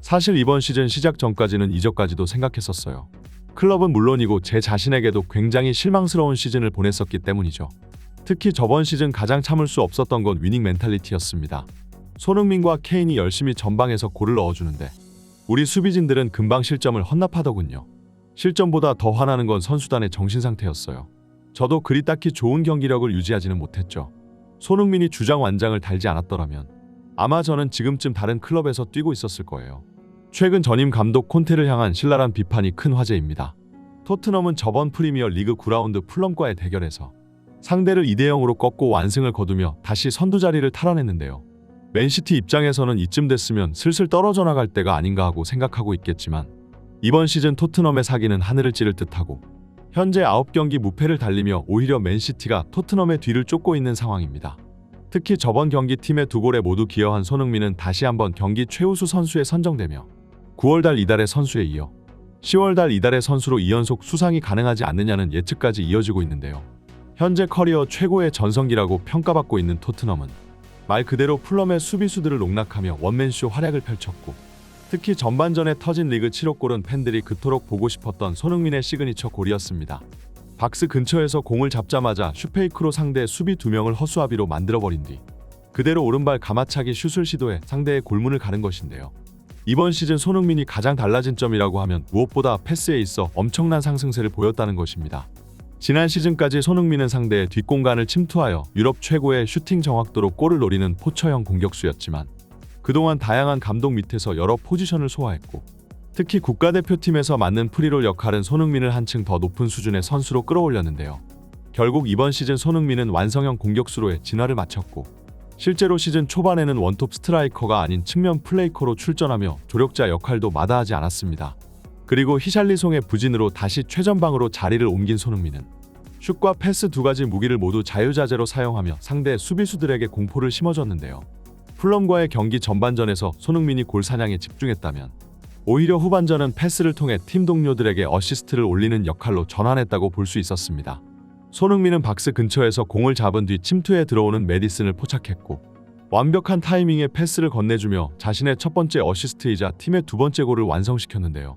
사실 이번 시즌 시작 전까지는 이적까지도 생각했었어요. 클럽은 물론이고 제 자신에게도 굉장히 실망스러운 시즌을 보냈었기 때문이죠. 특히 저번 시즌 가장 참을 수 없었던 건 위닝 멘탈리티였습니다. 손흥민과 케인이 열심히 전방에서 골을 넣어주는데 우리 수비진들은 금방 실점을 헌납하더군요. 실점보다 더 화나는 건 선수단의 정신 상태였어요. 저도 그리 딱히 좋은 경기력을 유지하지는 못했죠. 손흥민이 주장 완장을 달지 않았더라면 아마 저는 지금쯤 다른 클럽에서 뛰고 있었을 거예요. 최근 전임 감독 콘테를 향한 신랄한 비판이 큰 화제입니다. 토트넘은 저번 프리미어 리그 9라운드 풀럼과의 대결에서 상대를 2대0으로 꺾고 완승을 거두며 다시 선두 자리를 탈환했는데요. 맨시티 입장에서는 이쯤 됐으면 슬슬 떨어져 나갈 때가 아닌가 하고 생각하고 있겠지만 이번 시즌 토트넘의 사기는 하늘을 찌를 듯하고 현재 9경기 무패를 달리며 오히려 맨시티가 토트넘의 뒤를 쫓고 있는 상황입니다. 특히 저번 경기 팀의 2골에 모두 기여한 손흥민은 다시 한번 경기 최우수 선수에 선정되며 9월달 이달의 선수에 이어 10월달 이달의 선수로 2연속 수상이 가능하지 않느냐는 예측까지 이어지고 있는데요. 현재 커리어 최고의 전성기라고 평가받고 있는 토트넘은 말 그대로 풀럼의 수비수들을 농락하며 원맨쇼 활약을 펼쳤고 특히 전반전에 터진 리그 7호 골은 팬들이 그토록 보고 싶었던 손흥민의 시그니처 골이었습니다. 박스 근처에서 공을 잡자마자 슈페이크로 상대 수비 2명을 허수아비로 만들어버린 뒤 그대로 오른발 가마차기 슛을 시도해 상대의 골문을 가른 것인데요. 이번 시즌 손흥민이 가장 달라진 점이라고 하면 무엇보다 패스에 있어 엄청난 상승세를 보였다는 것입니다. 지난 시즌까지 손흥민은 상대의 뒷공간을 침투하여 유럽 최고의 슈팅 정확도로 골을 노리는 포처형 공격수였지만 그동안 다양한 감독 밑에서 여러 포지션을 소화했고 특히 국가대표팀에서 맡는 프리롤 역할은 손흥민을 한층 더 높은 수준의 선수로 끌어올렸는데요. 결국 이번 시즌 손흥민은 완성형 공격수로의 진화를 마쳤고 실제로 시즌 초반에는 원톱 스트라이커가 아닌 측면 플레이커로 출전하며 조력자 역할도 마다하지 않았습니다. 그리고 히샬리송의 부진으로 다시 최전방으로 자리를 옮긴 손흥민은 슛과 패스 2가지 무기를 모두 자유자재로 사용하며 상대 수비수들에게 공포를 심어줬는데요. 풀럼과의 경기 전반전에서 손흥민이 골 사냥에 집중했다면 오히려 후반전은 패스를 통해 팀 동료들에게 어시스트를 올리는 역할로 전환했다고 볼 수 있었습니다. 손흥민은 박스 근처에서 공을 잡은 뒤 침투해 들어오는 메디슨을 포착했고 완벽한 타이밍에 패스를 건네주며 자신의 첫 번째 어시스트이자 팀의 2번째 골을 완성시켰는데요.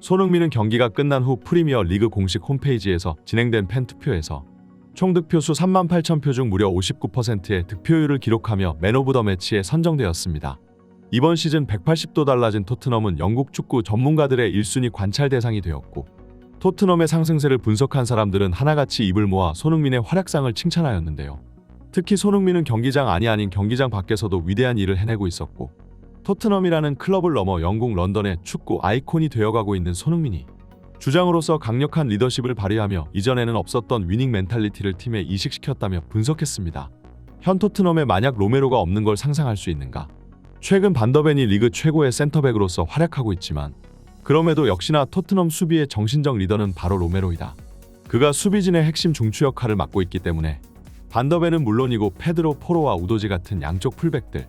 손흥민은 경기가 끝난 후 프리미어 리그 공식 홈페이지에서 진행된 팬 투표에서 총 득표수 38,000표 중 무려 59%의 득표율을 기록하며 맨 오브 더 매치에 선정되었습니다. 이번 시즌 180도 달라진 토트넘은 영국 축구 전문가들의 1순위 관찰 대상이 되었고 토트넘의 상승세를 분석한 사람들은 하나같이 입을 모아 손흥민의 활약상을 칭찬하였는데요. 특히 손흥민은 경기장 안이 아닌 경기장 밖에서도 위대한 일을 해내고 있었고 토트넘이라는 클럽을 넘어 영국 런던의 축구 아이콘이 되어가고 있는 손흥민이 주장으로서 강력한 리더십을 발휘하며 이전에는 없었던 위닝 멘탈리티를 팀에 이식시켰다며 분석했습니다. 현 토트넘에 만약 로메로가 없는 걸 상상할 수 있는가? 최근 반더벤이 리그 최고의 센터백으로서 활약하고 있지만 그럼에도 역시나 토트넘 수비의 정신적 리더는 바로 로메로이다. 그가 수비진의 핵심 중추 역할을 맡고 있기 때문에 반더벤은 물론이고 페드로 포로와 우도지 같은 양쪽 풀백들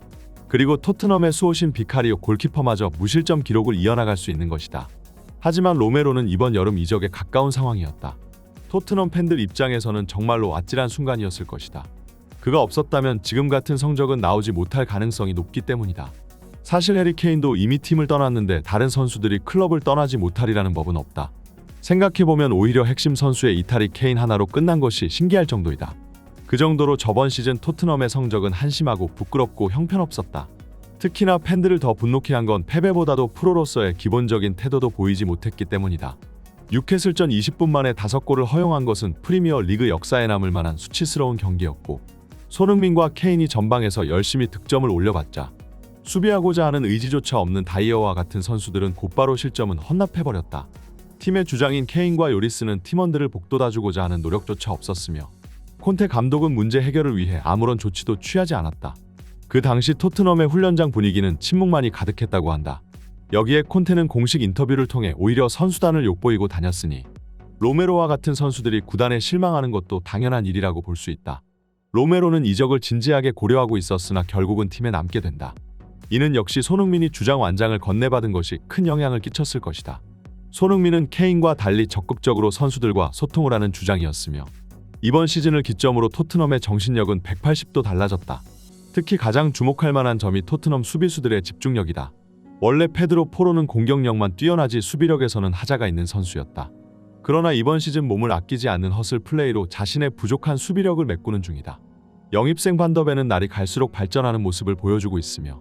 그리고 토트넘의 수호신 비카리오 골키퍼마저 무실점 기록을 이어나갈 수 있는 것이다. 하지만 로메로는 이번 여름 이적에 가까운 상황이었다. 토트넘 팬들 입장에서는 정말로 아찔한 순간이었을 것이다. 그가 없었다면 지금 같은 성적은 나오지 못할 가능성이 높기 때문이다. 사실 해리 케인도 이미 팀을 떠났는데 다른 선수들이 클럽을 떠나지 못하리라는 법은 없다. 생각해보면 오히려 핵심 선수의 이탈이 케인 하나로 끝난 것이 신기할 정도이다. 그 정도로 저번 시즌 토트넘의 성적은 한심하고 부끄럽고 형편없었다. 특히나 팬들을 더 분노케 한 건 패배보다도 프로로서의 기본적인 태도도 보이지 못했기 때문이다. 뉴캐슬전 20분 만에 5골을 허용한 것은 프리미어 리그 역사에 남을 만한 수치스러운 경기였고 손흥민과 케인이 전방에서 열심히 득점을 올려봤자 수비하고자 하는 의지조차 없는 다이어와 같은 선수들은 곧바로 실점은 헌납해버렸다. 팀의 주장인 케인과 요리스는 팀원들을 복돋아주고자 하는 노력조차 없었으며 콘테 감독은 문제 해결을 위해 아무런 조치도 취하지 않았다. 그 당시 토트넘의 훈련장 분위기는 침묵만이 가득했다고 한다. 여기에 콘테는 공식 인터뷰를 통해 오히려 선수단을 욕보이고 다녔으니 로메로와 같은 선수들이 구단에 실망하는 것도 당연한 일이라고 볼 수 있다. 로메로는 이적을 진지하게 고려하고 있었으나 결국은 팀에 남게 된다. 이는 역시 손흥민이 주장 완장을 건네받은 것이 큰 영향을 끼쳤을 것이다. 손흥민은 케인과 달리 적극적으로 선수들과 소통을 하는 주장이었으며 이번 시즌을 기점으로 토트넘의 정신력은 180도 달라졌다. 특히 가장 주목할 만한 점이 토트넘 수비수들의 집중력이다. 원래 페드로 포로는 공격력만 뛰어나지 수비력에서는 하자가 있는 선수였다. 그러나 이번 시즌 몸을 아끼지 않는 허슬 플레이로 자신의 부족한 수비력을 메꾸는 중이다. 영입생 반더벤은 날이 갈수록 발전하는 모습을 보여주고 있으며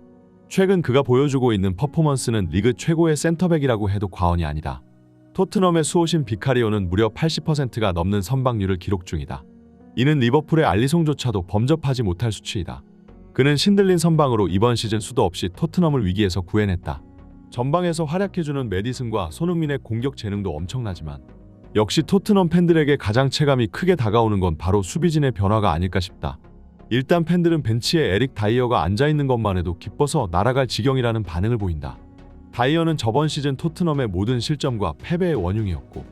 최근 그가 보여주고 있는 퍼포먼스는 리그 최고의 센터백이라고 해도 과언이 아니다. 토트넘의 수호신 비카리오는 무려 80%가 넘는 선방률을 기록 중이다. 이는 리버풀의 알리송조차도 범접하지 못할 수치이다. 그는 신들린 선방으로 이번 시즌 수도 없이 토트넘을 위기에서 구해냈다. 전방에서 활약해주는 메디슨과 손흥민의 공격 재능도 엄청나지만 역시 토트넘 팬들에게 가장 체감이 크게 다가오는 건 바로 수비진의 변화가 아닐까 싶다. 일단 팬들은 벤치에 에릭 다이어가 앉아있는 것만 해도 기뻐서 날아갈 지경이라는 반응을 보인다. 다이어는 저번 시즌 토트넘의 모든 실점과 패배의 원흉이었고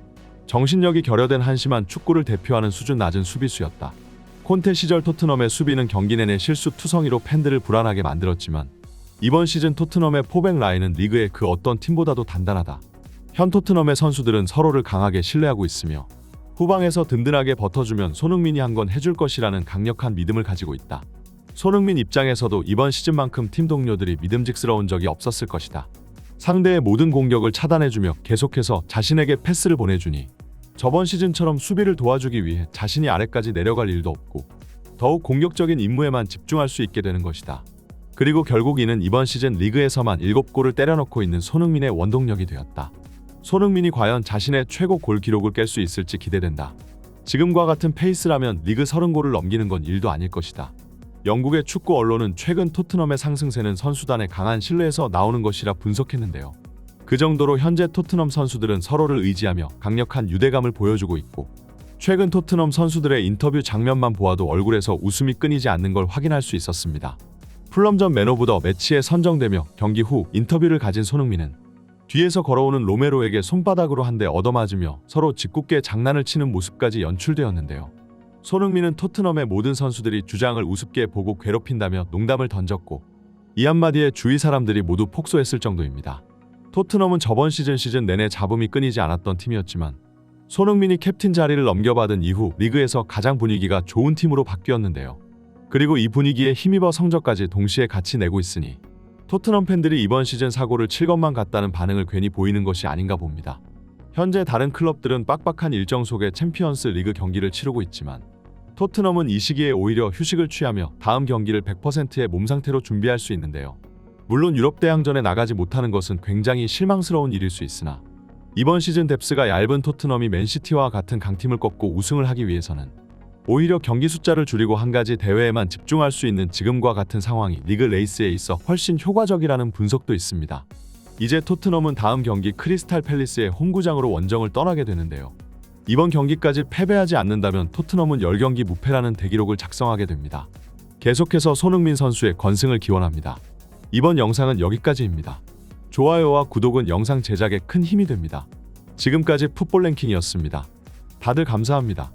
정신력이 결여된 한심한 축구를 대표하는 수준 낮은 수비수였다. 콘테 시절 토트넘의 수비는 경기 내내 실수 투성이로 팬들을 불안하게 만들었지만 이번 시즌 토트넘의 포백 라인은 리그의 그 어떤 팀보다도 단단하다. 현 토트넘의 선수들은 서로를 강하게 신뢰하고 있으며 후방에서 든든하게 버텨주면 손흥민이 한 건 해줄 것이라는 강력한 믿음을 가지고 있다. 손흥민 입장에서도 이번 시즌만큼 팀 동료들이 믿음직스러운 적이 없었을 것이다. 상대의 모든 공격을 차단해주며 계속해서 자신에게 패스를 보내주니 저번 시즌처럼 수비를 도와주기 위해 자신이 아래까지 내려갈 일도 없고 더욱 공격적인 임무에만 집중할 수 있게 되는 것이다. 그리고 결국 이는 이번 시즌 리그에서만 7골을 때려넣고 있는 손흥민의 원동력이 되었다. 손흥민이 과연 자신의 최고 골 기록을 깰 수 있을지 기대된다. 지금과 같은 페이스라면 리그 30골을 넘기는 건 일도 아닐 것이다. 영국의 축구 언론은 최근 토트넘의 상승세는 선수단의 강한 신뢰에서 나오는 것이라 분석했는데요. 그 정도로 현재 토트넘 선수들은 서로를 의지하며 강력한 유대감을 보여주고 있고 최근 토트넘 선수들의 인터뷰 장면만 보아도 얼굴에서 웃음이 끊이지 않는 걸 확인할 수 있었습니다. 풀럼전 맨 오브 더 매치에 선정되며 경기 후 인터뷰를 가진 손흥민은 뒤에서 걸어오는 로메로에게 손바닥으로 한 대 얻어맞으며 서로 짓궂게 장난을 치는 모습까지 연출되었는데요. 손흥민은 토트넘의 모든 선수들이 주장을 우습게 보고 괴롭힌다며 농담을 던졌고 이 한마디에 주위 사람들이 모두 폭소했을 정도입니다. 토트넘은 저번 시즌 내내 잡음이 끊이지 않았던 팀이었지만 손흥민이 캡틴 자리를 넘겨받은 이후 리그에서 가장 분위기가 좋은 팀으로 바뀌었는데요. 그리고 이 분위기에 힘입어 성적까지 동시에 같이 내고 있으니 토트넘 팬들이 이번 시즌 사고를 칠 것만 같다는 반응을 괜히 보이는 것이 아닌가 봅니다. 현재 다른 클럽들은 빡빡한 일정 속에 챔피언스 리그 경기를 치르고 있지만 토트넘은 이 시기에 오히려 휴식을 취하며 다음 경기를 100%의 몸 상태로 준비할 수 있는데요. 물론 유럽 대항전에 나가지 못하는 것은 굉장히 실망스러운 일일 수 있으나 이번 시즌 뎁스가 얇은 토트넘이 맨시티와 같은 강팀을 꺾고 우승을 하기 위해서는 오히려 경기 숫자를 줄이고 한 가지 대회에만 집중할 수 있는 지금과 같은 상황이 리그 레이스에 있어 훨씬 효과적이라는 분석도 있습니다. 이제 토트넘은 다음 경기 크리스탈 팰리스의 홈구장으로 원정을 떠나게 되는데요. 이번 경기까지 패배하지 않는다면 토트넘은 10경기 무패라는 대기록을 작성하게 됩니다. 계속해서 손흥민 선수의 건승을 기원합니다. 이번 영상은 여기까지입니다. 좋아요와 구독은 영상 제작에 큰 힘이 됩니다. 지금까지 풋볼 랭킹이었습니다. 다들 감사합니다.